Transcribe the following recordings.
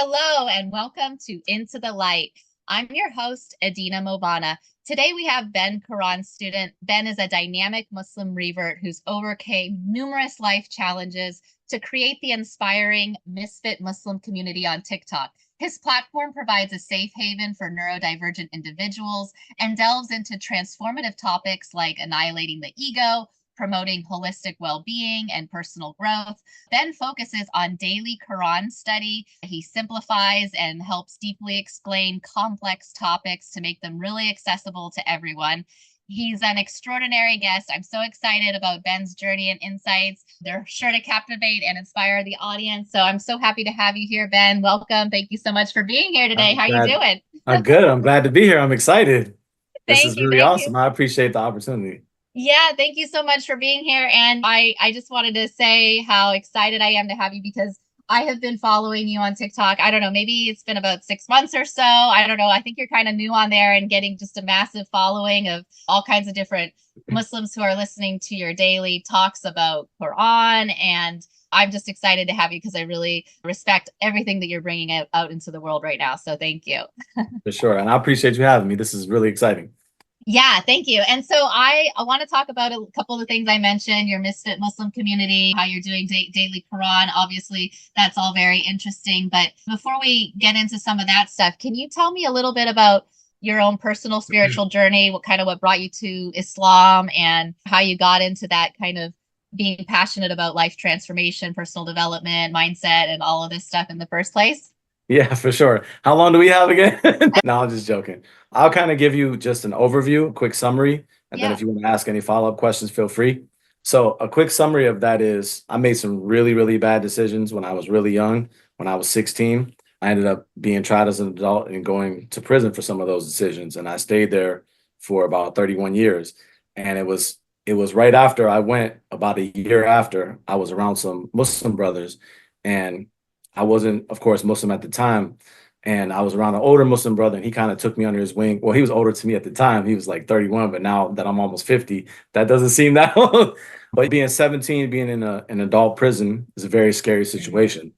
Hello and welcome to Into the Light. I'm your host, Edina Mauvana. Today we have Ben Quran student. Ben is a dynamic Muslim revert who's overcame numerous life challenges to create the inspiring Misfit Muslim community on TikTok. His platform provides a safe haven for neurodivergent individuals and delves into transformative topics like annihilating the ego, promoting holistic well-being and personal growth. Ben focuses on daily Quran study. He simplifies and helps deeply explain complex topics to make them really accessible to everyone. He's an extraordinary guest. I'm so excited about Ben's journey and insights. They're sure to captivate and inspire the audience. So I'm so happy to have you here, Ben. Welcome. Thank you so much for being here today. How you doing? I'm good. I'm glad to be here. I'm excited. This Thank is you. really Thank you. awesome. I appreciate the opportunity. Yeah, thank you so much for being here. And I just wanted to say how excited I am to have you because I have been following you on TikTok. I don't know, maybe it's been about 6 months or so. I don't know. I think you're kind of new on there and getting just a massive following of all kinds of different Muslims who are listening to your daily talks about Quran. And I'm just excited to have you because I really respect everything that you're bringing out into the world right now. So thank you. For sure. And I appreciate you having me. This is really exciting. Yeah, thank you. And so I want to talk about a couple of the things I mentioned, your Misfit Muslim community, how you're doing daily Quran. Obviously, that's all very interesting. But before we get into some of that stuff, can you tell me a little bit about your own personal spiritual journey, what brought you to Islam and how you got into that kind of being passionate about life transformation, personal development, mindset, and all of this stuff in the first place? Yeah, for sure. How long do we have again? No, I'm just joking. I'll kind of give you just an overview, a quick summary, and then Yeah. if you want to ask any follow-up questions, feel free. So a quick summary of that is I made some really, really bad decisions when I was really young. When I was 16, I ended up being tried as an adult and going to prison for some of those decisions. And I stayed there for about 31 years. And it was right after I went, about a year after, I was around some Muslim brothers, and I wasn't, of course, Muslim at the time. And I was around an older Muslim brother, and he kind of took me under his wing. Well, he was older to me at the time. He was like 31, but now that I'm almost 50, that doesn't seem that old. But being 17, being in an adult prison is a very scary situation.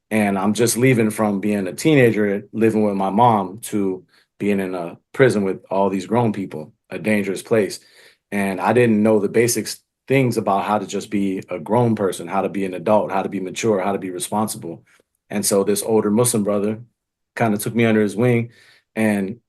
And I'm just leaving from being a teenager, living with my mom, to being in a prison with all these grown people, a dangerous place. And I didn't know the basics things about how to just be a grown person, how to be an adult, how to be mature, how to be responsible. And so this older Muslim brother kind of took me under his wing and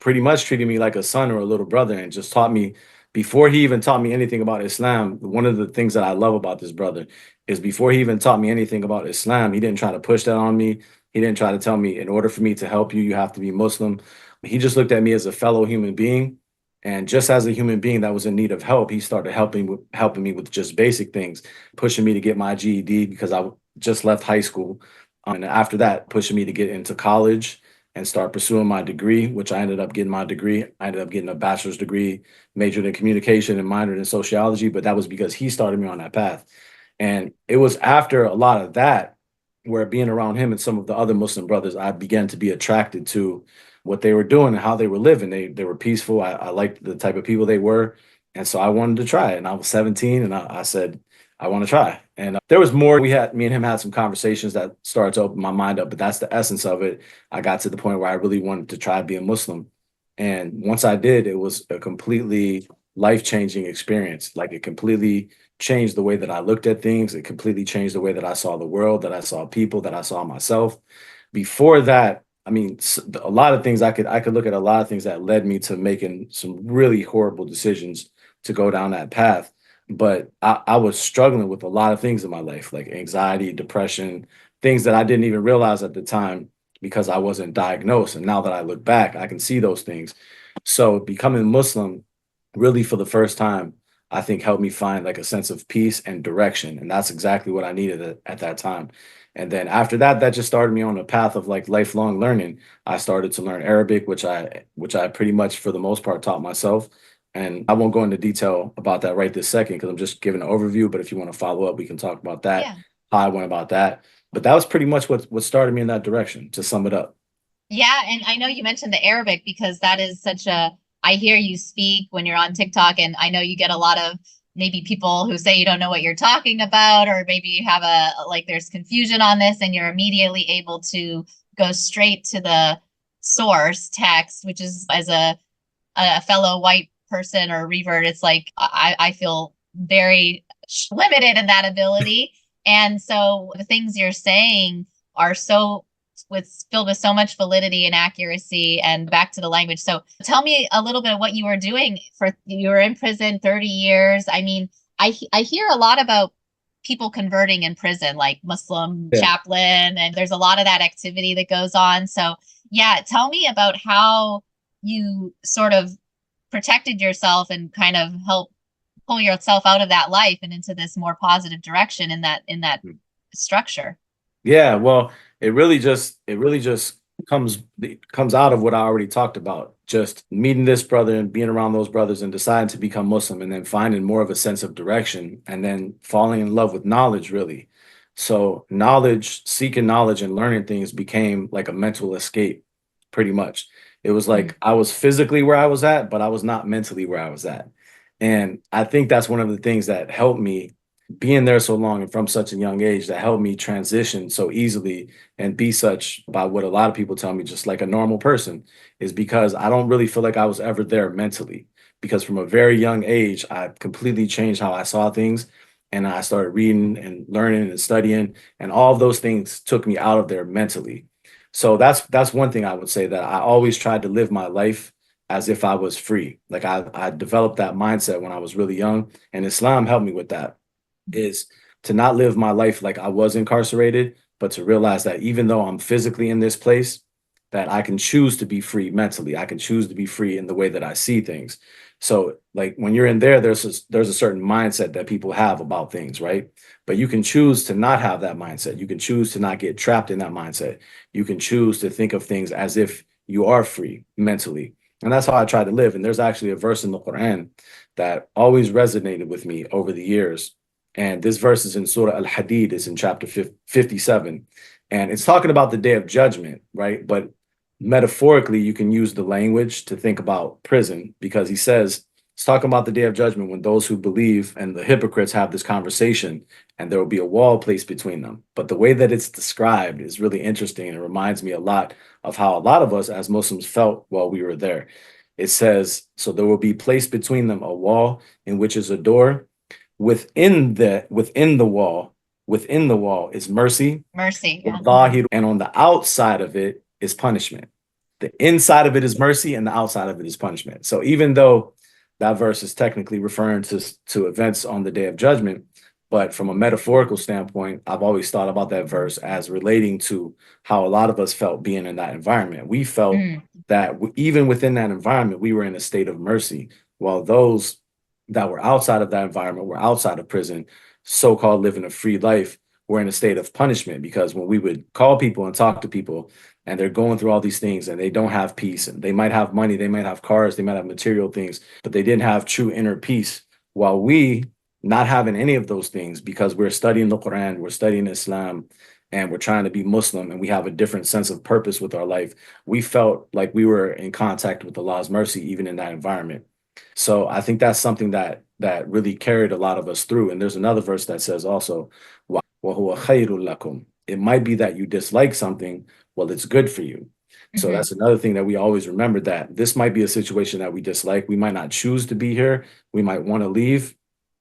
pretty much treated me like a son or a little brother, and just taught me, before he even taught me anything about Islam. One of the things that I love about this brother is before he even taught me anything about Islam, he didn't try to push that on me. He didn't try to tell me, in order for me to help you, you have to be Muslim. He just looked at me as a fellow human being. And just as a human being that was in need of help, he started helping me with just basic things, pushing me to get my GED because I just left high school. And after that, pushing me to get into college and start pursuing my degree, which I ended up getting my degree. I ended up getting a bachelor's degree, majored in communication and minored in sociology, but that was because he started me on that path. And it was after a lot of that, where being around him and some of the other Muslim brothers, I began to be attracted to what they were doing and how they were living. They were peaceful. I liked the type of people they were. And so I wanted to try it. And I was 17, and I said, I want to try. And there was more. Me and him had some conversations that started to open my mind up, but that's the essence of it. I got to the point where I really wanted to try being Muslim. And once I did, it was a completely life-changing experience. Like, it completely changed the way that I looked at things. It completely changed the way that I saw the world, that I saw people, that I saw myself. Before that, I mean, a lot of things, I could look at a lot of things that led me to making some really horrible decisions to go down that path. But I was struggling with a lot of things in my life, like anxiety, depression, things that I didn't even realize at the time because I wasn't diagnosed. And now that I look back, I can see those things. So becoming Muslim, really for the first time, I think helped me find like a sense of peace and direction. And that's exactly what I needed at that time. And then after that, that just started me on a path of like lifelong learning. I started to learn Arabic, which I pretty much for the most part taught myself. And I won't go into detail about that right this second because I'm just giving an overview. But if you want to follow up, we can talk about that, Yeah. how I went about that. But that was pretty much what started me in that direction, to sum it up. Yeah, and I know you mentioned the Arabic because that is such a, I hear you speak when you're on TikTok, and I know you get a lot of maybe people who say you don't know what you're talking about, or maybe you have like there's confusion on this, and you're immediately able to go straight to the source text, which is, as a fellow white person or revert, it's like I feel very limited in that ability. And so the things you're saying are so filled with so much validity and accuracy. And back to the language. So tell me a little bit of what you were doing. You were in prison 30 years. I mean, I hear a lot about people converting in prison, like Muslim chaplain, and there's a lot of that activity that goes on. So yeah, tell me about how you sort of protected yourself and kind of help pull yourself out of that life and into this more positive direction in that structure. Yeah, well, it really just comes out of what I already talked about. Just meeting this brother and being around those brothers and deciding to become Muslim, and then finding more of a sense of direction, and then falling in love with knowledge, really. So seeking knowledge and learning things became like a mental escape, pretty much. It was like I was physically where I was at, but I was not mentally where I was at. And I think that's one of the things that helped me being there so long and from such a young age, that helped me transition so easily and be such, by what a lot of people tell me, just like a normal person, is because I don't really feel like I was ever there mentally. Because from a very young age, I completely changed how I saw things. And I started reading and learning and studying, and all of those things took me out of there mentally. So that's one thing I would say, that I always tried to live my life as if I was free. Like I developed that mindset when I was really young, and Islam helped me with that, is to not live my life like I was incarcerated, but to realize that even though I'm physically in this place, that I can choose to be free mentally. I can choose to be free in the way that I see things. So like when you're in there, there's a certain mindset that people have about things, right? But you can choose to not have that mindset. You can choose to not get trapped in that mindset. You can choose to think of things as if you are free mentally. And that's how I try to live. And there's actually a verse in the Quran that always resonated with me over the years. And this verse is in Surah Al-Hadid, is in chapter 57. And it's talking about the day of judgment, right? But metaphorically, you can use the language to think about prison, because he says, it's talking about the day of judgment, when those who believe and the hypocrites have this conversation, and there will be a wall placed between them. But the way that it's described is really interesting, and it reminds me a lot of how a lot of us as Muslims felt while we were there. It says, so there will be placed between them a wall, in which is a door. Within the wall is mercy. Mercy. Yeah. And on the outside of it is punishment. The inside of it is mercy, and the outside of it is punishment. So even though that verse is technically referring to events on the day of judgment, but from a metaphorical standpoint, I've always thought about that verse as relating to how a lot of us felt being in that environment. We felt that even within that environment, we were in a state of mercy, while those that were outside of that environment, were outside of prison, so-called living a free life, were in a state of punishment. Because when we would call people and talk to people, and they're going through all these things, and they don't have peace, and they might have money, they might have cars, they might have material things, but they didn't have true inner peace. While we, not having any of those things, because we're studying the Quran, we're studying Islam, and we're trying to be Muslim, and we have a different sense of purpose with our life, we felt like we were in contact with Allah's mercy, even in that environment. So I think that's something that really carried a lot of us through. And there's another verse that says also, وَهُوَ خَيْرٌ لَكُمْ. It might be that you dislike something, well, it's good for you. So that's another thing that we always remember, that this might be a situation that we dislike. We might not choose to be here. We might want to leave.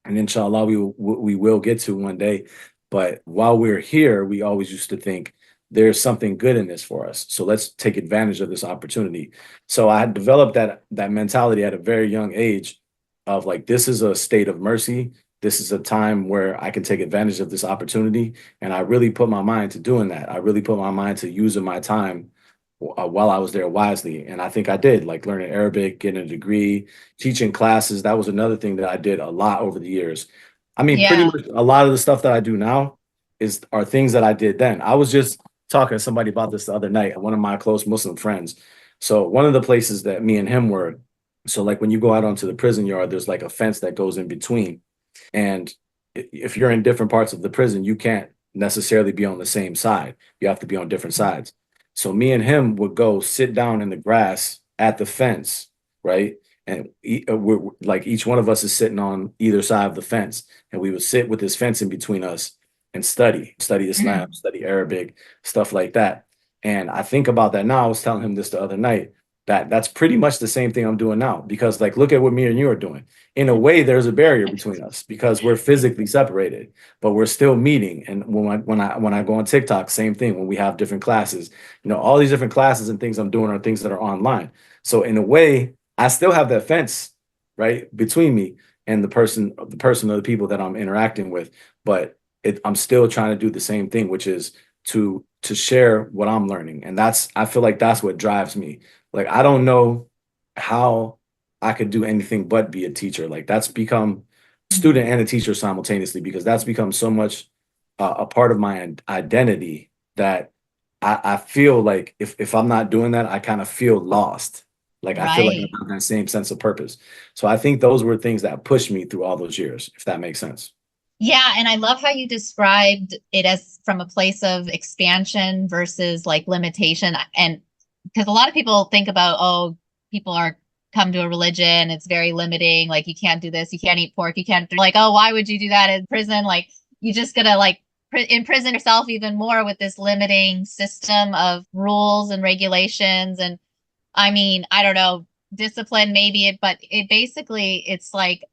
And inshallah, we will get to one day. But while we're here, we always used to think, there's something good in this for us, so let's take advantage of this opportunity. So I had developed that mentality at a very young age, of like, this is a state of mercy. This is a time where I can take advantage of this opportunity. And I really put my mind to doing that. I really put my mind to using my time while I was there wisely. And I think I did, like learning Arabic, getting a degree, teaching classes. That was another thing that I did a lot over the years. I mean, pretty much a lot of the stuff that I do now are things that I did then. I was just talking to somebody about this the other night, one of my close Muslim friends. So one of the places that me and him were, so like when you go out onto the prison yard, there's like a fence that goes in between. And if you're in different parts of the prison, you can't necessarily be on the same side. You have to be on different sides. So me and him would go sit down in the grass at the fence, right? And we're like, each one of us is sitting on either side of the fence, and we would sit with this fence in between us and study Islam, study Arabic, stuff like that. And I think about that now. I was telling him this the other night, that that's pretty much the same thing I'm doing now, because like, look at what me and you are doing. In a way, there's a barrier between us because we're physically separated, but we're still meeting. And when I go on TikTok, same thing. When we have different classes, all these different classes and things I'm doing are things that are online. So in a way, I still have that fence, right, between me and the person or the people that I'm interacting with. But I'm still trying to do the same thing, which is to share what I'm learning. And I feel like that's what drives me. Like, I don't know how I could do anything but be a teacher. Like, that's become student and a teacher simultaneously, because that's become so much a part of my identity that I feel like if I'm not doing that, I kind of feel lost. Like, I feel like I Right. don't have that same sense of purpose. So I think those were things that pushed me through all those years, if that makes sense. Yeah, and I love how you described it as from a place of expansion versus like limitation. And because a lot of people think about, oh, people are come to a religion, it's very limiting. Like, you can't do this, you can't eat pork, you can't, like, oh, why would you do that in prison? Like, you just gonna like imprison yourself even more with this limiting system of rules and regulations. And I mean, I don't know, discipline maybe, but it basically it's like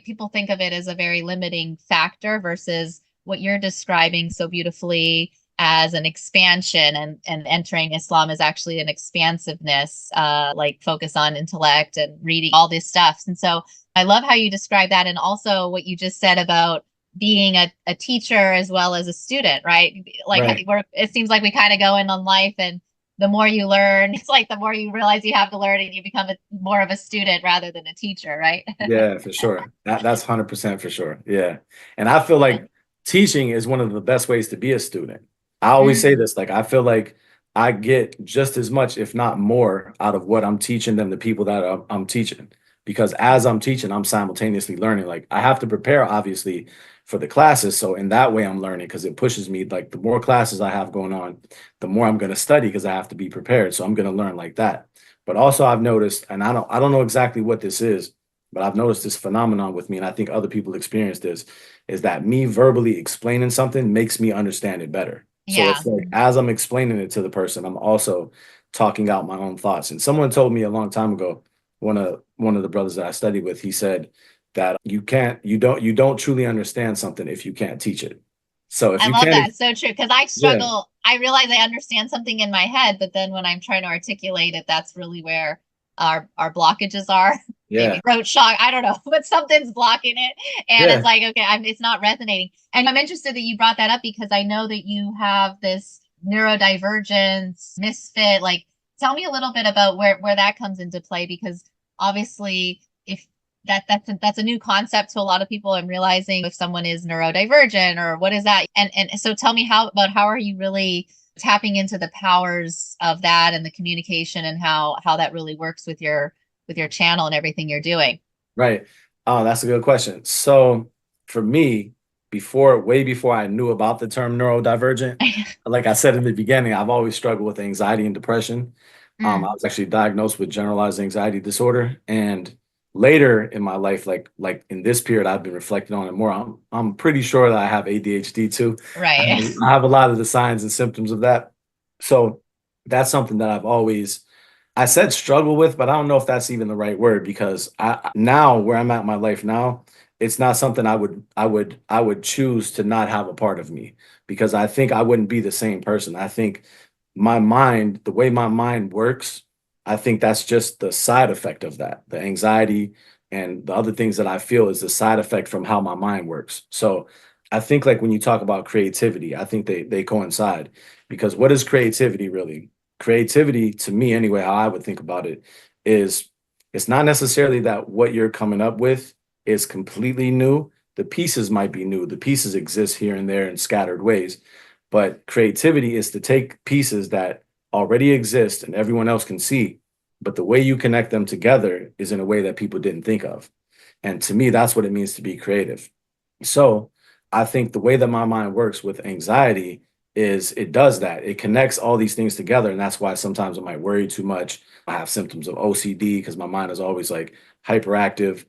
people think of it as a very limiting factor versus what you're describing so beautifully as an expansion, and entering Islam is actually an expansiveness, like focus on intellect and reading all this stuff. And so I love how you describe that, and also what you just said about being a teacher as well as a student, right? Like, Right. it seems like we kind of go in on life, and the more you learn, it's like the more you realize you have to learn, and you become more of a student rather than a teacher, right? Yeah, for sure. That's 100% for sure. Yeah. And I feel like teaching is one of the best ways to be a student. I always say Mm, this, like, I feel like I get just as much, if not more, out of what I'm teaching than the people that I'm teaching. Because as I'm teaching, I'm simultaneously learning. Like, I have to prepare, obviously, for the classes. So in that way, I'm learning, because it pushes me. Like, the more classes I have going on, the more I'm going to study, because I have to be prepared. So I'm going to learn like that. But also, I've noticed, and I don't know exactly what this is, but I've noticed this phenomenon with me, and I think other people experience this, is that me verbally explaining something makes me understand it better. So yeah. it's like, as I'm explaining it to the person, I'm also talking out my own thoughts. And someone told me a long time ago, one of the brothers that I studied with, he said that you don't truly understand something if you can't teach it. So if I you love can't, that. So true. Because I yeah, struggle. I realize I understand something in my head, but then when I'm trying to articulate it, that's really where our blockages are. yeah, Maybe throat shock. I don't know, but something's blocking it, and it's yeah, like, okay, it's not resonating. And I'm interested that you brought that up, because I know that you have this neurodivergence, misfit. Like, tell me a little bit about where that comes into play, because obviously, if that's a new concept to a lot of people. I'm realizing if someone is neurodivergent, or what is that? And so tell me how are you really tapping into the powers of that and the communication, and how that really works with your channel and everything you're doing. right. Oh, that's a good question. So for me, way before I knew about the term neurodivergent, like I said in the beginning, I've always struggled with anxiety and depression. I Mm, was actually diagnosed with generalized anxiety disorder, and later in my life, like in this period, I've been reflecting on it more. I'm pretty sure that I have ADHD too. I right. have, I have a lot of the signs and symptoms of that. So that's something that I said struggle with, but I don't know if that's even the right word, because now where I'm at in my life now, it's not something I would choose to not have a part of me, because I think I wouldn't be the same person. I think my mind, the way my mind works, I think that's just the side effect of that. The anxiety and the other things that I feel is the side effect from how my mind works. So I think, like, when you talk about creativity, I think they coincide, because what is creativity really? Creativity, to me anyway, how I would think about it, is it's not necessarily that what you're coming up with is completely new. The pieces might be new. The pieces exist here and there in scattered ways. But creativity is to take pieces that already exist and everyone else can see, but the way you connect them together is in a way that people didn't think of. And to me, that's what it means to be creative. So I think the way that my mind works with anxiety is it does that. It connects all these things together. And that's why sometimes I might worry too much. I have symptoms of OCD because my mind is always like hyperactive.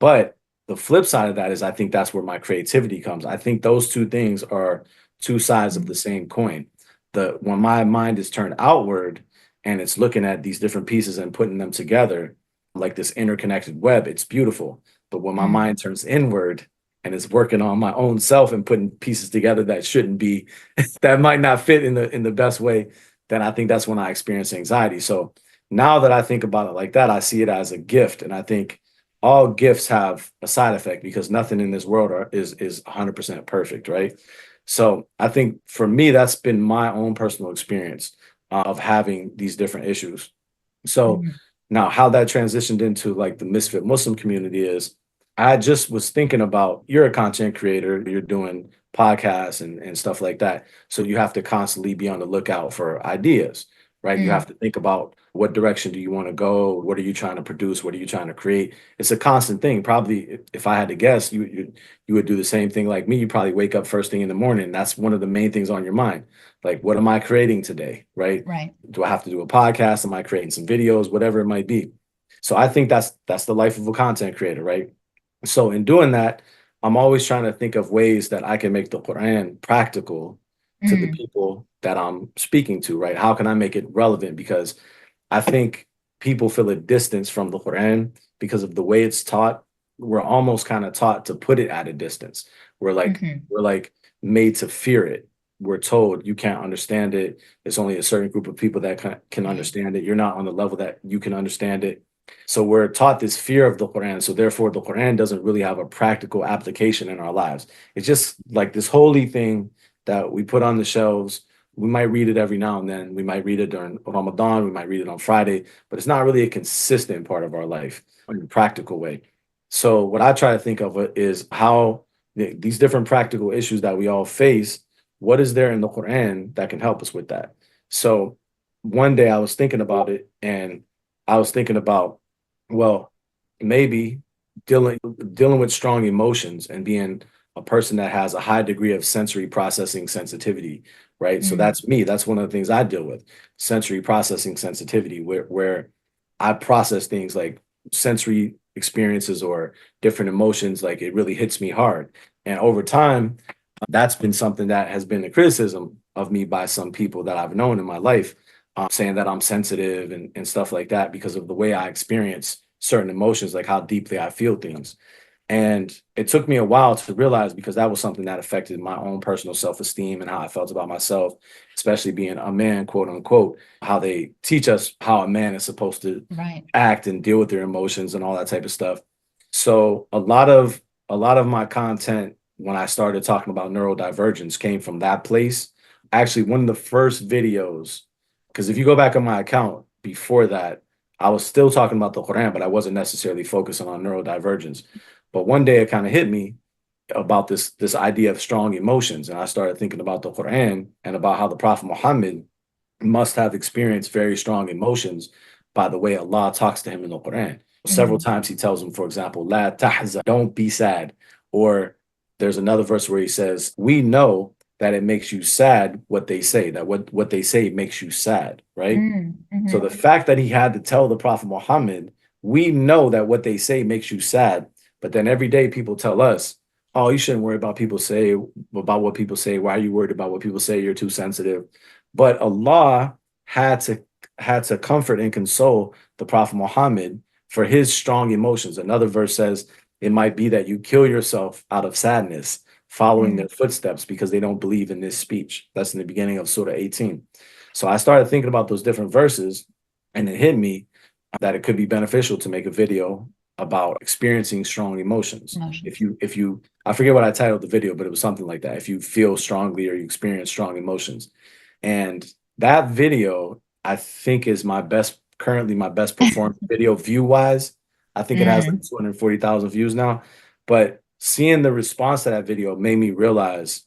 But the flip side of that is, I think that's where my creativity comes. I think those two things are two sides of the same coin. when my mind is turned outward and it's looking at these different pieces and putting them together like this interconnected web, it's beautiful. But when my mind turns inward and is working on my own self and putting pieces together that shouldn't be, that might not fit in the best way, then I think that's when I experience anxiety. So now that I think about it like that, I see it as a gift. And I think all gifts have a side effect because nothing in this world is 100% perfect, right? So I think for me, that's been my own personal experience of having these different issues. So now how that transitioned into like the Misfit Muslim community is I just was thinking about, you're a content creator, you're doing podcasts and stuff like that. So you have to constantly be on the lookout for ideas, right? You have to think about what direction do you want to go? What are you trying to produce? What are you trying to create? It's a constant thing. Probably if I had to guess, you would do the same thing like me. You probably wake up first thing in the morning. That's one of the main things on your mind. Like, what am I creating today? Right? Right. Do I have to do a podcast? Am I creating some videos? Whatever it might be. So I think that's the life of a content creator, right? So in doing that, I'm always trying to think of ways that I can make the Quran practical to the people that I'm speaking to, right? How can I make it relevant? Because I think people feel a distance from the Quran because of the way it's taught. We're almost kind of taught to put it at a distance. We're like made to fear it. We're told you can't understand it. It's only a certain group of people that can understand it. You're not on the level that you can understand it. So we're taught this fear of the Quran. So therefore, the Quran doesn't really have a practical application in our lives. It's just like this holy thing that we put on the shelves. We might read it every now and then. We might read it during Ramadan. We might read it on Friday, but it's not really a consistent part of our life in a practical way. So what I try to think of is how these different practical issues that we all face, what is there in the Quran that can help us with that? So one day I was thinking about it and I was thinking about, well, maybe dealing with strong emotions and being a person that has a high degree of sensory processing sensitivity, right? So that's me. That's one of the things I deal with, sensory processing sensitivity, where I process things like sensory experiences or different emotions, like it really hits me hard. And over time, that's been something that has been a criticism of me by some people that I've known in my life, saying that I'm sensitive and stuff like that because of the way I experience certain emotions, like how deeply I feel things. And it took me a while to realize because that was something that affected my own personal self-esteem and how I felt about myself, especially being a man, quote unquote, how they teach us how a man is supposed to act and deal with their emotions and all that type of stuff. So a lot of my content when I started talking about neurodivergence came from that place. Actually, one of the first videos, because if you go back on my account before that, I was still talking about the Quran, but I wasn't necessarily focusing on neurodivergence. But one day it kind of hit me about this idea of strong emotions. And I started thinking about the Quran and about how the Prophet Muhammad must have experienced very strong emotions by the way Allah talks to him in the Quran. Several times he tells him, for example, La tahzan, don't be sad. Or there's another verse where he says, we know that it makes you sad what they say, that what they say makes you sad, right? So the fact that he had to tell the Prophet Muhammad, we know that what they say makes you sad, but then every day people tell us, oh, you shouldn't worry about what people say. Why are you worried about what people say? You're too sensitive. But Allah had to comfort and console the Prophet Muhammad for his strong emotions. Another verse says, it might be that you kill yourself out of sadness, following their footsteps because they don't believe in this speech. That's in the beginning of Surah 18. So I started thinking about those different verses, and it hit me that it could be beneficial to make a video about experiencing strong emotions. If you, I forget what I titled the video, but it was something like that. If you feel strongly or you experience strong emotions. And that video, I think is currently my best performing video view wise. I think it has like 240,000 views now, but seeing the response to that video made me realize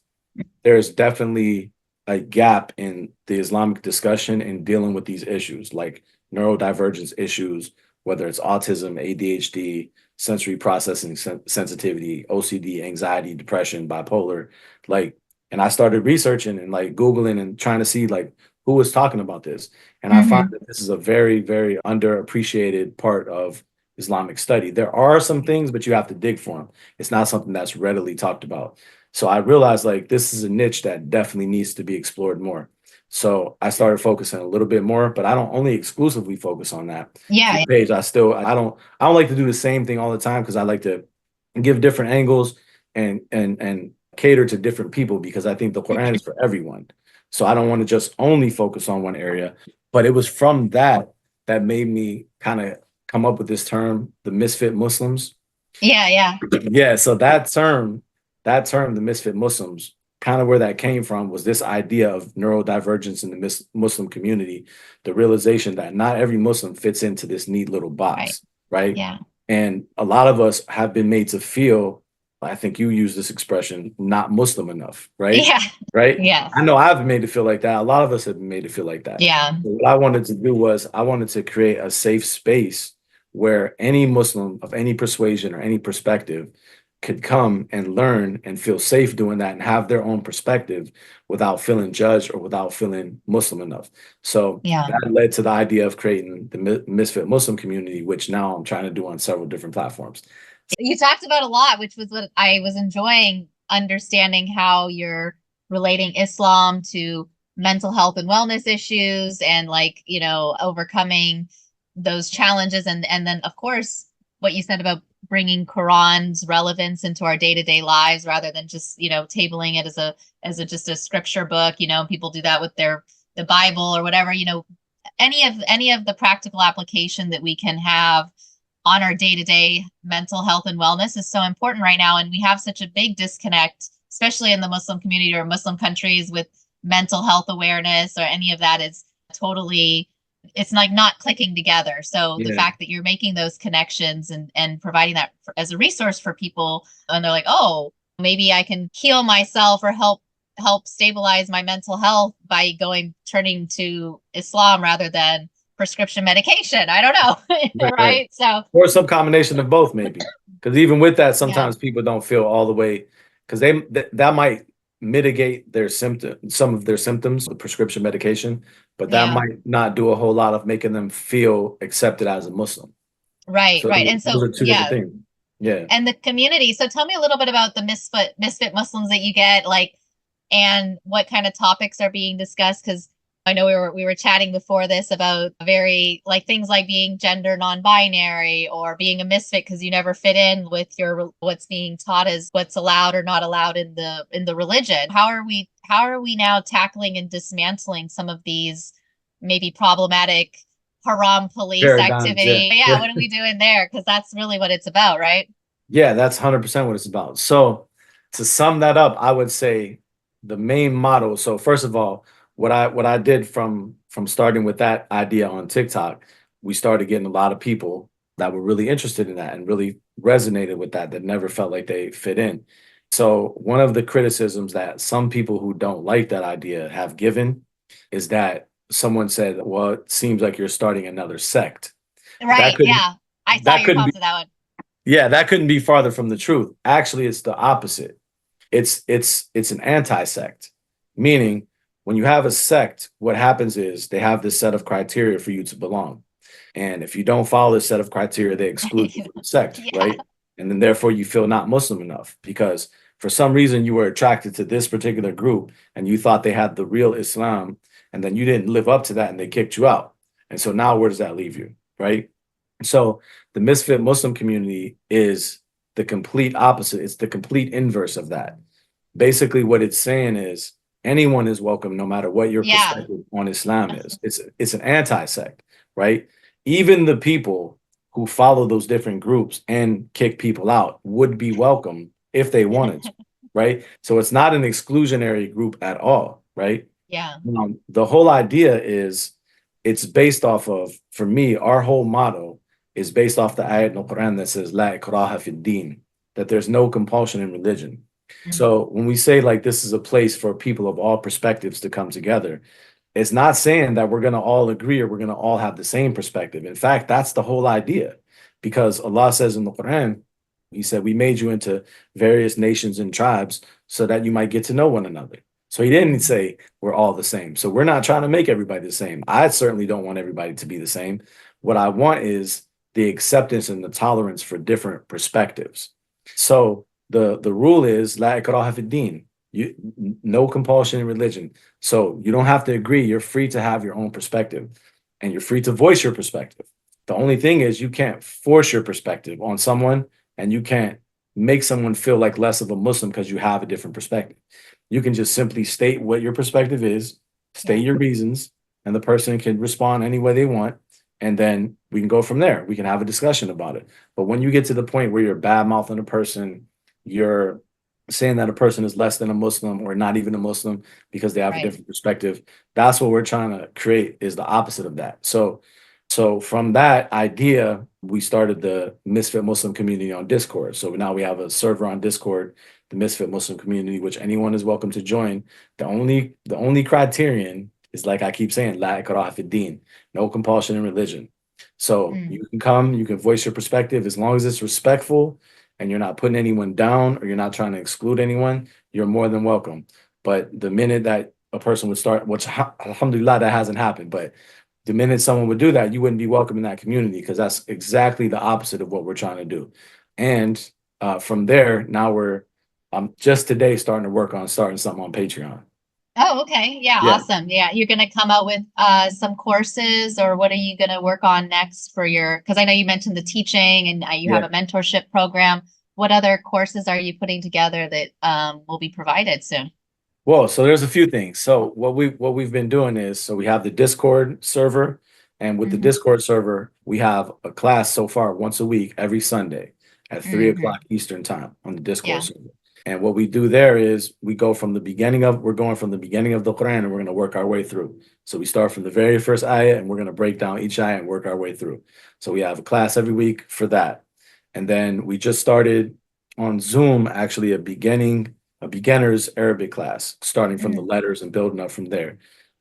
there's definitely a gap in the Islamic discussion in dealing with these issues, like neurodivergence issues, whether it's autism, ADHD, sensory processing sensitivity, OCD, anxiety, depression, bipolar, and I started researching and like Googling and trying to see like who was talking about this. And I find that this is a very, very underappreciated part of Islamic study. There are some things, but you have to dig for them. It's not something that's readily talked about. So I realized like this is a niche that definitely needs to be explored more. So I started focusing a little bit more, but I don't only exclusively focus on that. Yeah. Page, I don't like to do the same thing all the time because I like to give different angles and cater to different people because I think the Quran is for everyone. So I don't want to just only focus on one area. But it was from that that made me kind of come up with this term, the misfit Muslims. Yeah. Yeah, so that term, the misfit Muslims, kind of where that came from was this idea of neurodivergence in the Muslim community, the realization that not every Muslim fits into this neat little box, right? Yeah. And a lot of us have been made to feel, I think you use this expression, not Muslim enough, right? Yeah. Right? Yeah. I know I've been made to feel like that. A lot of us have been made to feel like that. Yeah. So what I wanted to do was I wanted to create a safe space where any Muslim of any persuasion or any perspective could come and learn and feel safe doing that and have their own perspective without feeling judged or without feeling Muslim enough. So Yeah. that led to the idea of creating the Misfit Muslim community, which now I'm trying to do on several different platforms. You talked about a lot, which was what I was enjoying, understanding how you're relating Islam to mental health and wellness issues and like, overcoming those challenges. And then of course, what you said about bringing Quran's relevance into our day-to-day lives rather than just, tabling it as a just a scripture book. People do that with the Bible or whatever, any of the practical application that we can have on our day-to-day mental health and wellness is so important right now. And we have such a big disconnect, especially in the Muslim community or Muslim countries, with mental health awareness or any of that is totally, it's like not clicking together. So the fact that you're making those connections and providing that as a resource for people, and they're like, oh, maybe I can heal myself or help stabilize my mental health by turning to Islam rather than prescription medication. I don't know. Right. So, or some combination of both, maybe. Because even with that, sometimes people don't feel all the way, because that might mitigate some of their symptoms with prescription medication, but that might not do a whole lot of making them feel accepted as a Muslim. Right. And so, those are two different things. Yeah. And the community. So tell me a little bit about the misfit Muslims that you get, and what kind of topics are being discussed. Because I know we were chatting before this about very things like being gender non-binary or being a misfit because you never fit in with what's being taught as what's allowed or not allowed in the religion. How are we now tackling and dismantling some of these maybe problematic haram police activity? Yeah, what are we doing there? Because that's really what it's about, right? Yeah, that's 100% what it's about. So to sum that up, I would say the main motto. So first of all, what I did from starting with that idea on TikTok, we started getting a lot of people that were really interested in that and really resonated with that never felt like they fit in. So one of the criticisms that some people who don't like that idea have given is that someone said, well, it seems like you're starting another sect. Right. Yeah. I saw your response to that one. Yeah, that couldn't be farther from the truth. Actually, it's the opposite. It's an anti-sect, meaning when you have a sect, what happens is they have this set of criteria for you to belong. And if you don't follow this set of criteria, they exclude you from the sect, right? And then therefore you feel not Muslim enough because for some reason you were attracted to this particular group and you thought they had the real Islam, and then you didn't live up to that and they kicked you out. And so now where does that leave you, right? So the misfit Muslim community is the complete opposite. It's the complete inverse of that. Basically, what it's saying is anyone is welcome, no matter what your perspective on Islam is. It's an anti-sect, right? Even the people who follow those different groups and kick people out would be welcome if they wanted to, right? So it's not an exclusionary group at all, right? Yeah. The whole idea is it's based off of, for me, our whole motto is based off the ayat in the Quran that says, La ikraha fi din, that there's no compulsion in religion. So when we say this is a place for people of all perspectives to come together, it's not saying that we're going to all agree or we're going to all have the same perspective. In fact, that's the whole idea, because Allah says in the Quran, he said, we made you into various nations and tribes so that you might get to know one another. So he didn't say we're all the same. So we're not trying to make everybody the same. I certainly don't want everybody to be the same. What I want is the acceptance and the tolerance for different perspectives. So the rule is la ikraha fi din. No compulsion in religion. So you don't have to agree. You're free to have your own perspective, and you're free to voice your perspective. The only thing is you can't force your perspective on someone, and you can't make someone feel like less of a Muslim because you have a different perspective. You can just simply state what your perspective is, state your reasons, and the person can respond any way they want. And then we can go from there. We can have a discussion about it. But when you get to the point where you're bad mouthing a person, you're saying that a person is less than a Muslim or not even a Muslim because they have a different perspective, that's what we're trying to create, is the opposite of that. So from that idea, we started the Misfit Muslim community on Discord. So now we have a server on Discord, the Misfit Muslim community, which anyone is welcome to join. The only criterion is, like I keep saying, la ikraha fi din, no compulsion in religion. So you can come, you can voice your perspective as long as it's respectful and you're not putting anyone down or you're not trying to exclude anyone, you're more than welcome. But the minute that a person would start, which alhamdulillah, that hasn't happened, but the minute someone would do that, you wouldn't be welcome in that community, because that's exactly the opposite of what we're trying to do. And from there, now I'm just today starting to work on starting something on Patreon. Oh, okay. Yeah, awesome. Yeah, you're going to come out with some courses, or what are you going to work on next for your, because I know you mentioned the teaching and you have a mentorship program. What other courses are you putting together that will be provided soon? Well, so there's a few things. So what we've been doing is, so we have the Discord server, and with the Discord server, we have a class so far once a week, every Sunday at 3 o'clock Eastern time on the Discord server. And what we do there is we're going from the beginning of the Quran, and we're going to work our way through. So we start from the very first ayah, and we're going to break down each ayah and work our way through. So we have a class every week for that. And then we just started on Zoom, actually, a beginner's Arabic class, starting from the letters and building up from there.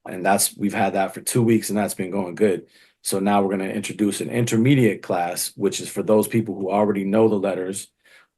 And we've had that for 2 weeks, and that's been going good. So now we're going to introduce an intermediate class, which is for those people who already know the letters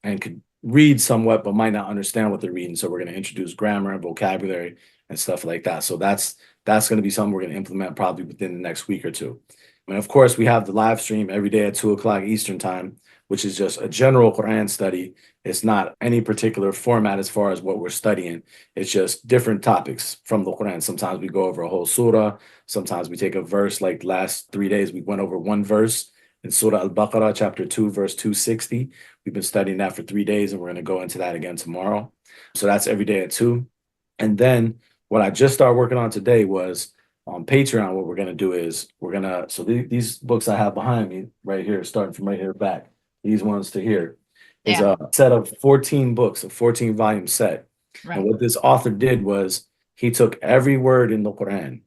and could read somewhat, but might not understand what they're reading. So we're going to introduce grammar and vocabulary and stuff like that. So that's going to be something we're going to implement probably within the next week or two. And of course, we have the live stream every day at 2 o'clock Eastern time, which is just a general Quran study. It's not any particular format as far as what we're studying. It's just different topics from the Quran. Sometimes we go over a whole surah. Sometimes we take a verse. Like the last 3 days, we went over one verse in Surah Al-Baqarah, chapter 2, verse 260. We've been studying that for 3 days, and we're going to go into that again tomorrow. So that's every day at 2. And then what I just started working on today was on Patreon. What we're going to do is so these books I have behind me right here, starting from right here back, these ones to here, is a set of 14 books, a 14-volume set. And what this author did was he took every word in the Quran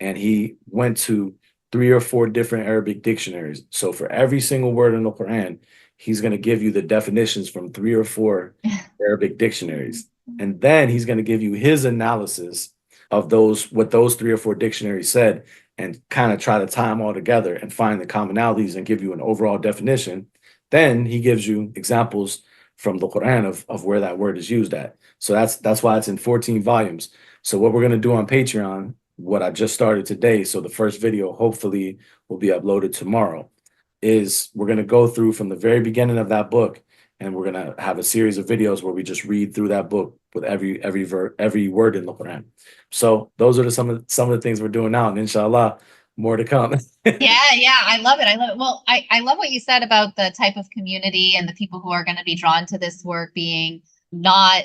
and he went to 3 or 4 different Arabic dictionaries. So for every single word in the Quran, he's going to give you the definitions from 3 or 4 Arabic dictionaries. And then he's going to give you his analysis of what those 3 or 4 dictionaries said, and kind of try to tie them all together and find the commonalities and give you an overall definition. Then he gives you examples from the Quran of where that word is used at. So that's why it's in 14 volumes. So what we're going to do on Patreon, what I just started today, so the first video hopefully will be uploaded tomorrow, is we're going to go through from the very beginning of that book, and we're going to have a series of videos where we just read through that book with every word in the Quran. So those are some of the things we're doing now, and inshallah, more to come. Yeah, I love it. Well, I love what you said about the type of community and the people who are going to be drawn to this work being not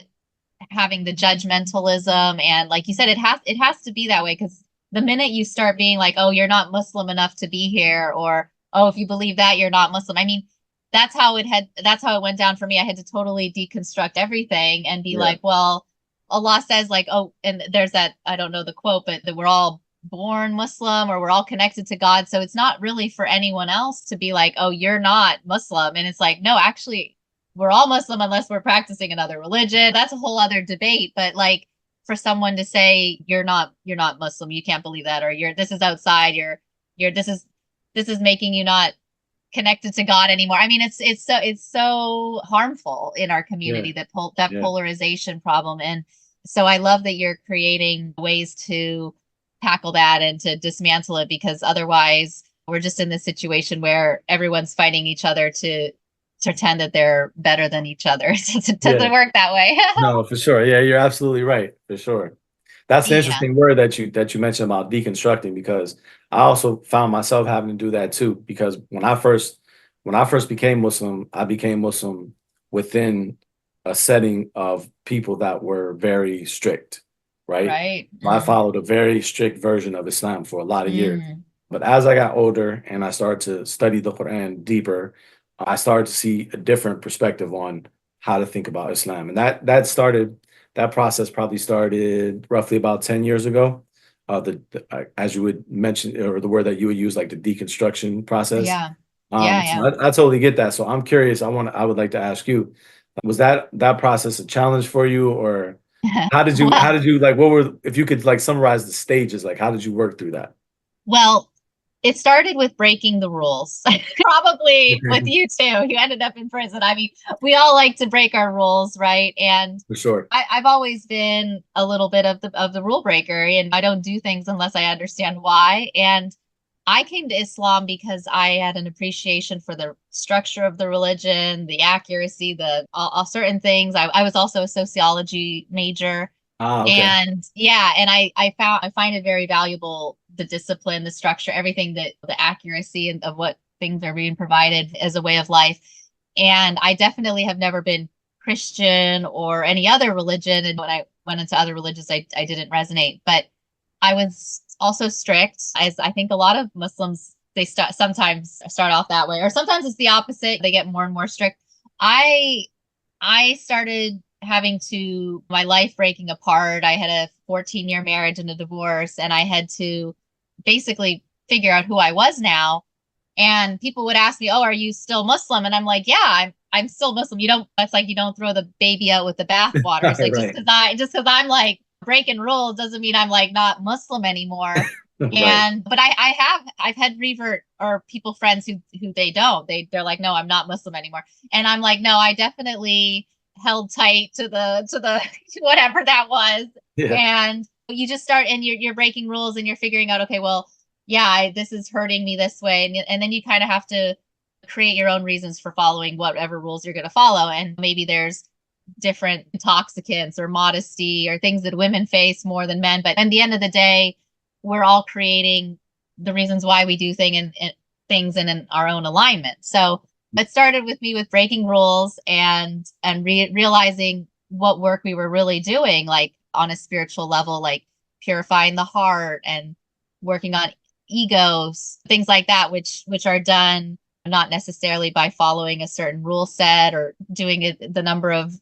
having the judgmentalism, and like you said, it has to be that way, because the minute you start being like, oh, you're not Muslim enough to be here, or oh, if you believe that, you're not Muslim. I mean, that's how it went down for me. I had to totally deconstruct everything and be like, well, Allah says, like, oh, and there's that, I don't know the quote, but that we're all born Muslim, or we're all connected to God. So it's not really for anyone else to be like, oh, you're not Muslim. And it's like, no, actually, we're all Muslim unless we're practicing another religion. That's a whole other debate. But like, for someone to say you're not Muslim, you can't believe that, or this is outside, this is making you not connected to God anymore. I mean, it's so harmful in our community, that polarization problem. And so I love that you're creating ways to tackle that and to dismantle it, because otherwise we're just in this situation where everyone's fighting each other to pretend that they're better than each other. It Yeah. doesn't work that way. No, for sure. Yeah, you're absolutely right. For sure. That's an Yeah. interesting word that you mentioned about deconstructing, because I also found myself having to do that too. Because when I first became Muslim, I became Muslim within a setting of people that were very strict, right? Right. So I followed a very strict version of Islam for a lot of years. Mm. But as I got older and I started to study the Quran deeper, I started to see a different perspective on how to think about Islam. And that process probably started roughly about 10 years ago. As you would mention, or the word that you would use, like the deconstruction process. Yeah. Yeah. So Yeah. I totally get that. So I'm curious. I would like to ask you, was that process a challenge for you, or how Well, did you, like, what were, if you could like summarize the stages, like how did you work through that? well, it started with breaking the rules. Probably with Okay. you too. You ended up in prison. I mean, we all like to break our rules, right? And For sure. I've always been a little bit of the rule breaker, and I don't do things unless I understand why. And I came to Islam because I had an appreciation for the structure of the religion, the accuracy, the all certain things. I was also a sociology major, Okay. and yeah, and I find it very valuable, the discipline, the structure, everything, that the accuracy and of what things are being provided as a way of life. And I definitely have never been Christian or any other religion. And when I went into other religions, I didn't resonate. But I was also strict, as I think a lot of Muslims, they sometimes start off that way, or sometimes it's the opposite. They get more and more strict. I I started having to my life breaking apart. I had a 14-year marriage and a divorce, and I had to basically figure out who I was now. And people would ask me, "Oh, are you still Muslim?" And I'm like, "Yeah, I'm still Muslim." You don't It's like you don't throw the baby out with the bathwater. It's like Right. just because I'm like breaking rules doesn't mean I'm like not Muslim anymore. Right. And but I've had revert or people friends who they're like, "No, I'm not Muslim anymore." And I'm like, "No, I definitely held tight to the whatever that was." Yeah. And you just start, and you're breaking rules, and you're figuring out, okay, well, yeah, this is hurting me this way. And then you kind of have to create your own reasons for following whatever rules you're going to follow. And maybe there's different intoxicants or modesty or things that women face more than men. But at the end of the day, we're all creating the reasons why we do things in our own alignment. So it started with me with breaking rules and realizing what work we were really doing, like on a spiritual level, like purifying the heart and working on egos, things like that, which are done not necessarily by following a certain rule set or doing the number of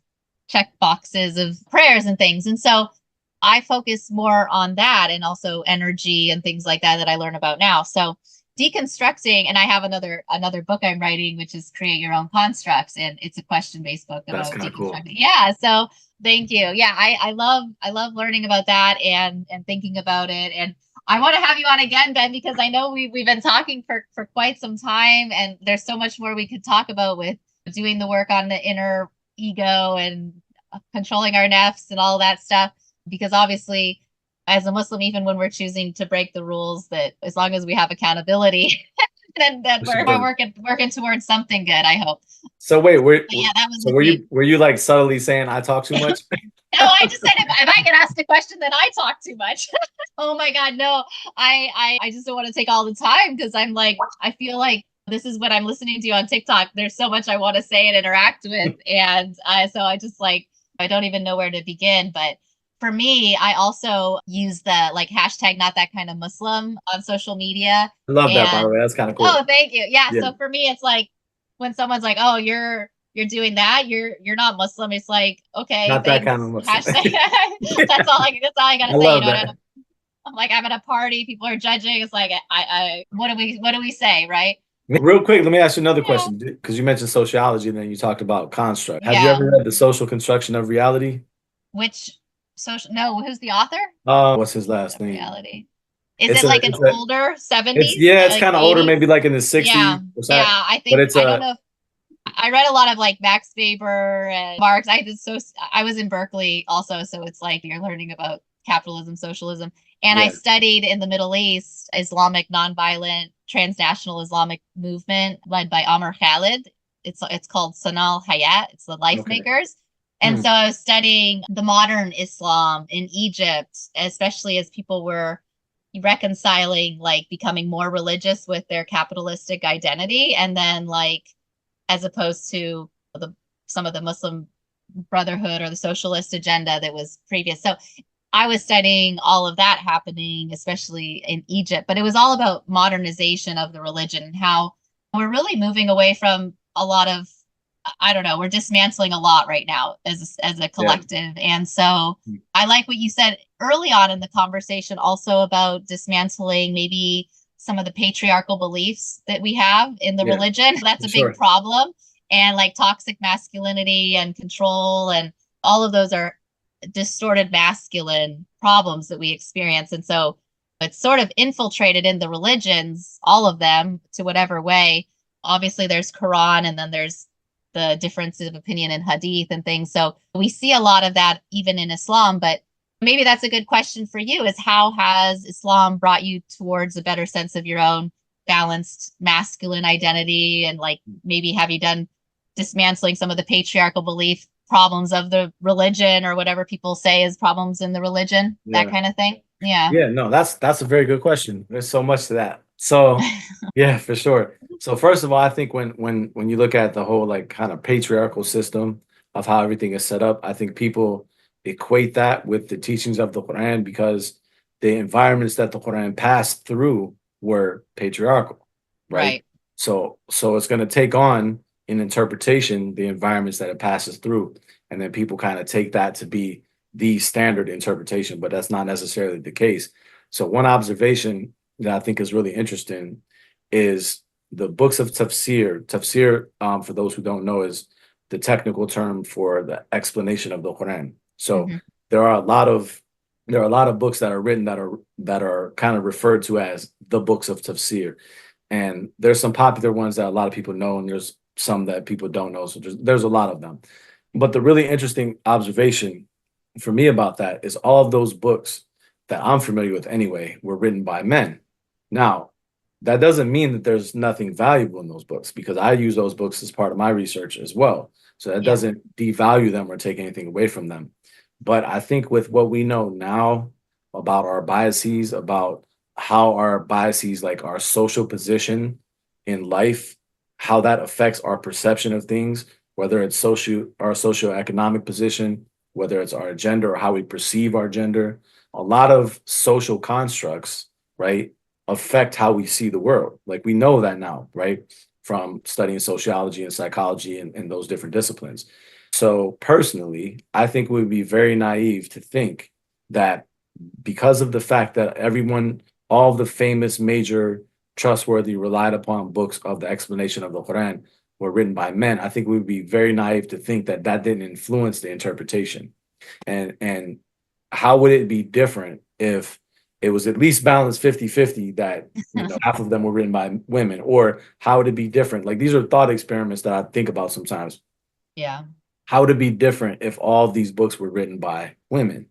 check boxes of prayers and things. And so I focus more on that, and also energy and things like that I learn about now. So deconstructing, and I have another book I'm writing, which is Create Your Own Constructs, and it's a question-based book That's about kind of cool. deconstructing. Yeah, so thank you. Yeah, I love learning about that and thinking about it. And I want to have you on again, Ben, because I know we've been talking for quite some time, and there's so much more we could talk about with doing the work on the inner ego and controlling our nafs and all that stuff. Because obviously, as a Muslim, even when we're choosing to break the rules, that as long as we have accountability, then For we're sure. working towards something good, I hope. So wait, But yeah, that was so with me. were you like subtly saying I talk too much? No, I just said, if I get asked a question, then I talk too much. Oh my God, no. I just don't want to take all the time, because I'm like, I feel like this is what I'm listening to on TikTok. There's so much I want to say and interact with. And so I just like, I don't even know where to begin. But for me, I also use the like hashtag not that kind of Muslim on social media. I love that, by the And way. That's kind of oh, cool. thank you. Yeah. Yeah. So for me, it's like when someone's like, "Oh, you're doing that, you're not Muslim." It's like, okay, Not that kind of thanks. Muslim. Hashtag. That's all I gotta I say. love that. I'm like, I'm at a party, people are judging. It's like, what do we say, right? Real quick, let me ask you another Yeah. question, because you mentioned sociology and then you talked about construct. Have you Yeah. ever read The Social Construction of Reality? Which social? No, who's the author What's his last of name? reality? Is It's it a, like an it's a, older it's 70s, yeah, it's like kind of older, 80s? maybe like in the Yeah. 60s or Yeah. something. I But think, it's I don't a know. I read a lot of like Max Weber and Marx. I was in Berkeley also, so it's like you're learning about capitalism, socialism. And I yeah. studied in the Middle East, Islamic nonviolent transnational Islamic movement led by Amr Khalid. it's called Sanal Hayat. It's the Life Okay. Makers. And so I was studying the modern Islam in Egypt, especially as people were reconciling, like becoming more religious with their capitalistic identity, and then like as opposed to the some of the Muslim Brotherhood or the socialist agenda that was previous. So I was studying all of that happening, especially in Egypt, but it was all about modernization of the religion and how we're really moving away from a lot of, I don't know, we're dismantling a lot right now as a Yeah. collective. And so I like what you said early on in the conversation also about dismantling maybe some of the patriarchal beliefs that we have in the Yeah. religion. That's a big Sure. problem. And like toxic masculinity and control and all of those are distorted masculine problems that we experience. And so it's sort of infiltrated in the religions, all of them, to whatever way. Obviously, there's Quran and then there's the differences of opinion in hadith and things. So we see a lot of that even in Islam, but maybe that's a good question for you is how has Islam brought you towards a better sense of your own balanced masculine identity? And like maybe have you done dismantling some of the patriarchal belief problems of the religion or whatever people say is problems in the religion, that Yeah. kind of thing? Yeah. Yeah, no, that's a very good question. There's so much to that. So, yeah, for sure. So first of all, I think when you look at the whole like kind of patriarchal system of how everything is set up, I think people equate that with the teachings of the Quran because the environments that the Quran passed through were patriarchal, right? Right. So it's going to take on in interpretation the environments that it passes through, and then people kind of take that to be the standard interpretation, but that's not necessarily the case. So one observation that I think is really interesting is the books of tafsir. Tafsir, for those who don't know, is the technical term for the explanation of the Quran. So Mm-hmm. there are a lot of books that are written that are kind of referred to as the books of tafsir, and there's some popular ones that a lot of people know, and there's some that people don't know. So there's a lot of them. But the really interesting observation for me about that is all of those books that I'm familiar with anyway were written by men. Now, that doesn't mean that there's nothing valuable in those books because I use those books as part of my research as well. So that Yeah. doesn't devalue them or take anything away from them. But I think with what we know now about our biases, about how our biases, like our social position in life, how that affects our perception of things, whether it's our socioeconomic position, whether it's our gender or how we perceive our gender, a lot of social constructs, right, affect how we see the world. Like we know that now, right, from studying sociology and psychology and those different disciplines. So personally, I think it would be very naive to think that because of the fact that all the famous major trustworthy relied upon books of the explanation of the Quran were written by men, I think we would be very naive to think that that didn't influence the interpretation. And how would it be different if it was at least balanced 50-50 that half of them were written by women? Or how would it be different? Like these are thought experiments that I think about sometimes. Yeah. How would it be different if all of these books were written by women,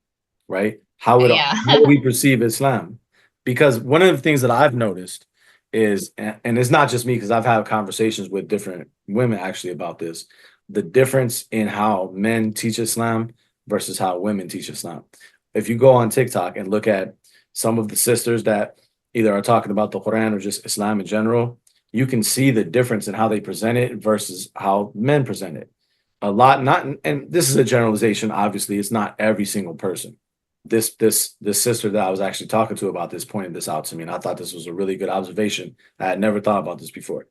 right? How would Yeah. we perceive Islam? Because one of the things that I've noticed is, and it's not just me, because I've had conversations with different women actually about this, the difference in how men teach Islam versus how women teach Islam. If you go on TikTok and look at some of the sisters that either are talking about the Quran or just Islam in general, you can see the difference in how they present it versus how men present it. A lot, not, and this is a generalization, obviously, it's not every single person. This sister that I was actually talking to about this pointed this out to me, and I thought this was a really good observation. I had never thought about this before.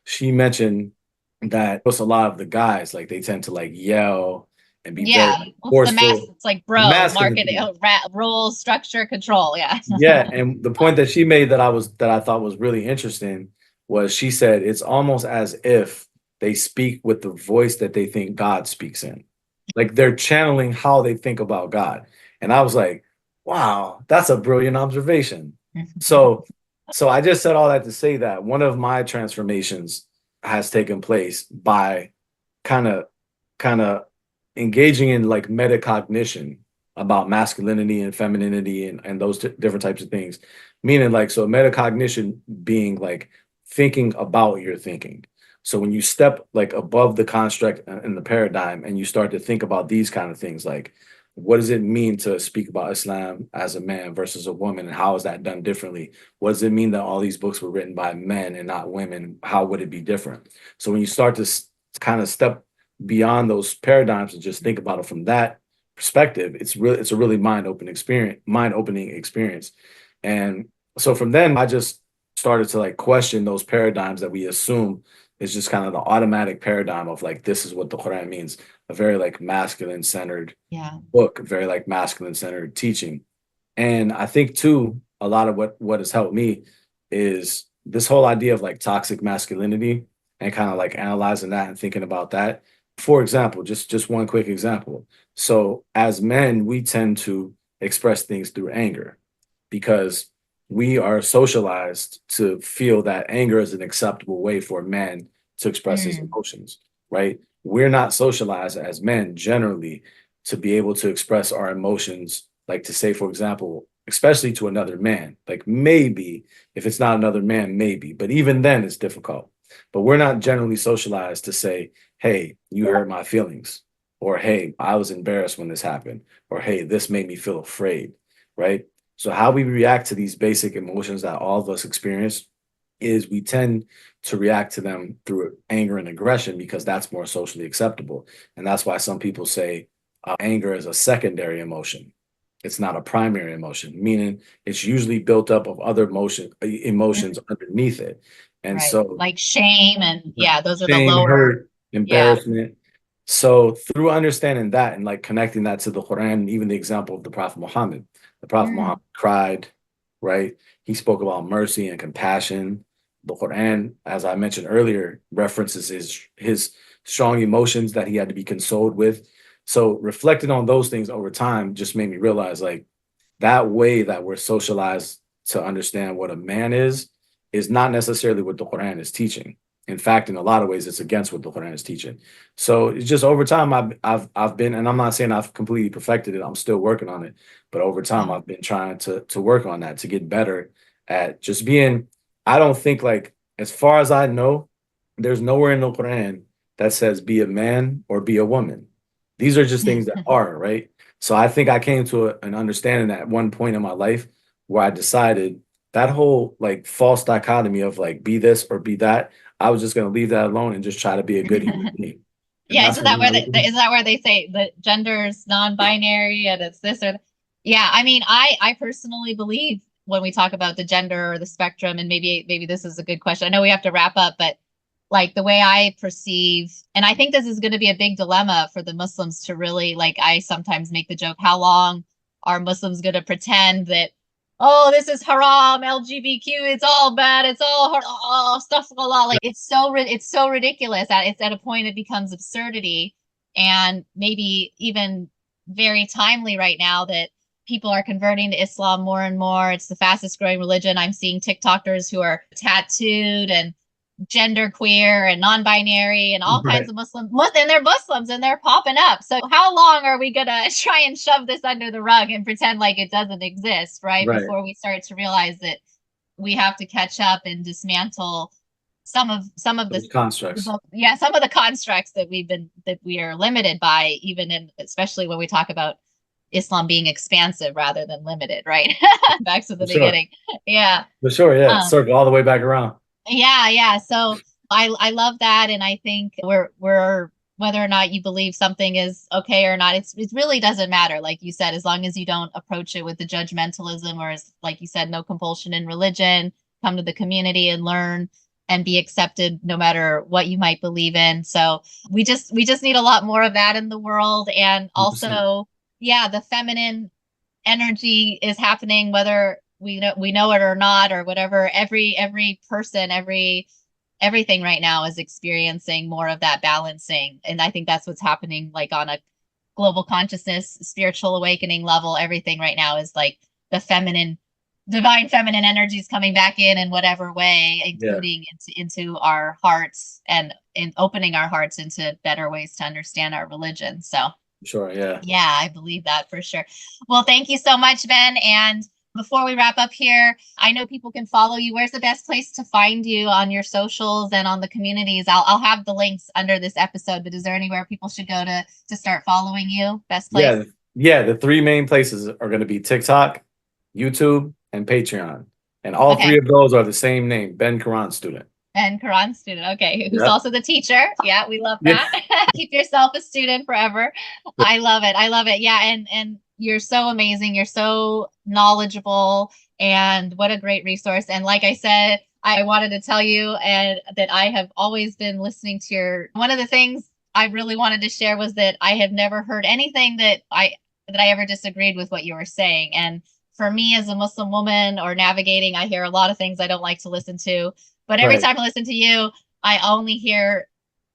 She mentioned that it's a lot of the guys, like they tend to like yell and be very forceful. It's like The bro, marketing, masculinity. rules, structure, control. Yeah. Yeah, and the point that she made that I thought was really interesting was she said it's almost as if they speak with the voice that they think God speaks in. Like they're channeling how they think about God. And I was like, wow, that's a brilliant observation. So I just said all that to say that one of my transformations has taken place by kind of engaging in like metacognition about masculinity and femininity and those different types of things. Meaning like, so metacognition being like thinking about your thinking. So when you step like above the construct and the paradigm and you start to think about these kind of things, like what does it mean to speak about Islam as a man versus a woman, and how is that done differently? What does it mean that all these books were written by men and not women? How would it be different? So when you start to kind of step beyond those paradigms and just think about it from that perspective, it's a really mind-opening experience. And so from then I just started to like question those paradigms that we assume is just kind of the automatic paradigm of like, this is what the Quran means, a very like masculine centered book, very like masculine centered teaching. And I think too, a lot of what has helped me is this whole idea of like toxic masculinity, and kind of like analyzing that and thinking about that. For example, just one quick example. So as men, we tend to express things through anger because we are socialized to feel that anger is an acceptable way for a man to express his emotions, right? We're not socialized as men generally to be able to express our emotions, like to say, for example, especially to another man, like maybe if it's not another man, maybe, but even then it's difficult. But we're not generally socialized to say, hey, you hurt my feelings, or hey, I was embarrassed when this happened, or hey, this made me feel afraid, right? So how we react to these basic emotions that all of us experience is we tend to react to them through anger and aggression because that's more socially acceptable. And that's why some people say anger is a secondary emotion. It's not a primary emotion, meaning it's usually built up of other emotions underneath it. And so like shame and those are the shame, lower. hurt, embarrassment. So through understanding that and like connecting that to the Quran, and even the example of the Prophet Muhammad, the Prophet Muhammad cried, right? He spoke about mercy and compassion. The Quran, as I mentioned earlier, references his strong emotions that he had to be consoled with. So reflecting on those things over time just made me realize like that way that we're socialized to understand what a man is not necessarily what the Quran is teaching. In fact, in a lot of ways, it's against what the Quran is teaching. So it's just over time, I've been, and I'm not saying I've completely perfected it. I'm still working on it, but over time, I've been trying to work on that to get better at just being. I don't think like, as far as I know, there's nowhere in the Quran that says be a man or be a woman. These are just things that are, right? So I think I came to an understanding at one point in my life where I decided that whole like false dichotomy of like be this or be that, I was just going to leave that alone and just try to be a good human being. Isn't that where they say the gender's non-binary and it's this or I mean, I personally believe when we talk about the gender or the spectrum, and maybe this is a good question. I know we have to wrap up, but like the way I perceive, and I think this is going to be a big dilemma for the Muslims to really, like, I sometimes make the joke, how long are Muslims going to pretend that, oh, this is haram, LGBTQ, it's all bad, it's all stuff, like it's so ridiculous that it's at a point it becomes absurdity, and maybe even very timely right now that people are converting to Islam more and more. It's the fastest growing religion. I'm seeing TikTokers who are tattooed and gender queer and non-binary and all kinds of and they're Muslims and they're popping up. So how long are we gonna try and shove this under the rug and pretend like it doesn't exist, right? Before we start to realize that we have to catch up and dismantle some of the constructs. some of the constructs that we are limited by, even in, especially when we talk about Islam being expansive rather than limited, right? Back to the beginning. Yeah. For sure, yeah. Circle all the way back around. Yeah. So I love that, and I think we're whether or not you believe something is okay or not, it really doesn't matter. Like you said, as long as you don't approach it with the judgmentalism, or as like you said, no compulsion in religion, come to the community and learn and be accepted no matter what you might believe in. So we just need a lot more of that in the world. And also, 100%. The feminine energy is happening, whether we know it or not, or whatever. Every person, everything right now is experiencing more of that balancing, and I think that's what's happening, like on a global consciousness, spiritual awakening level. Everything right now is like the divine feminine energy is coming back in whatever way, including into our hearts, and in opening our hearts into better ways to understand our religion. So sure, yeah, I believe that for sure. Well, thank you so much, Ben, and Before we wrap up here, I know people can follow you. Where's the best place to find you on your socials and on the communities? I'll have the links under this episode, but is there anywhere people should go to start following you? Best place? Yeah. The three main places are going to be TikTok, YouTube, and Patreon. And all three of those are the same name, Ben Quran Student. Ben Quran Student. Okay. Who's also the teacher. Yeah, we love that. Keep yourself a student forever. I love it. I love it. Yeah. And you're so amazing. You're so knowledgeable, and what a great resource. And like I said, I wanted to tell you and that I have always been listening to one of the things I really wanted to share was that I have never heard anything that I ever disagreed with what you were saying. And for me as a Muslim woman or navigating, I hear a lot of things I don't like to listen to. But every time I listen to you, I only hear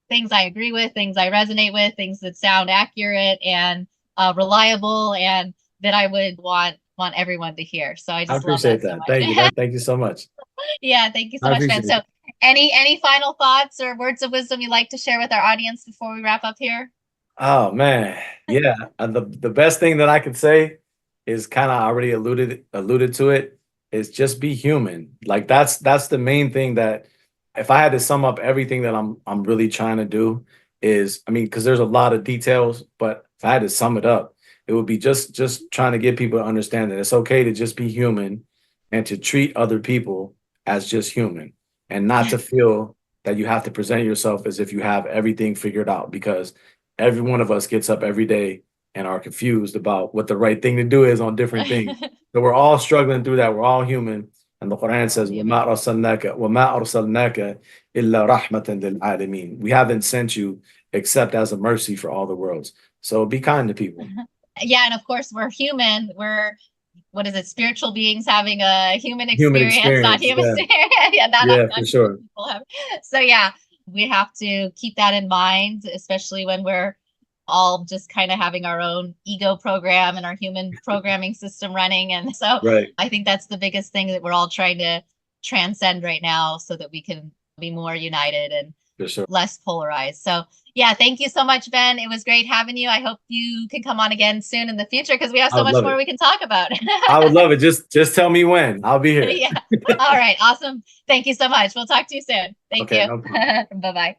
things I agree with, things I resonate with, things that sound accurate and reliable, and that I would want everyone to hear. So I just appreciate love that. Thank you. Thank you so much. Yeah, thank you so much, Ben. So any final thoughts or words of wisdom you'd like to share with our audience before we wrap up here? Oh man. Yeah. The best thing that I could say is kind of already alluded to it, is just be human. Like that's the main thing that if I had to sum up everything that I'm really trying to do is, I mean, because there's a lot of details, but if I had to sum it up, it would be just trying to get people to understand that it's okay to just be human and to treat other people as just human, and not to feel that you have to present yourself as if you have everything figured out, because every one of us gets up every day and are confused about what the right thing to do is on different things. So we're all struggling through that. We're all human. And the Quran says, وَمَا أَرْسَلْنَاكَ إِلَّا رَحْمَةً لِلْعَالَمِينَ. We haven't sent you except as a mercy for all the worlds. So be kind to people. Yeah, and of course we're human. We're, what is it, spiritual beings having a human experience, not human experience. For sure. So yeah, we have to keep that in mind, especially when we're all just kind of having our own ego program and our human programming system running. And so I think that's the biggest thing that we're all trying to transcend right now, so that we can be more united and less polarized. So yeah, thank you so much, Ben. It was great having you. I hope you can come on again soon in the future, because we have so much more we can talk about. I would love it. Just tell me when. I'll be here. Yeah. All right. Awesome. Thank you so much. We'll talk to you soon. Thank you. No Bye-bye.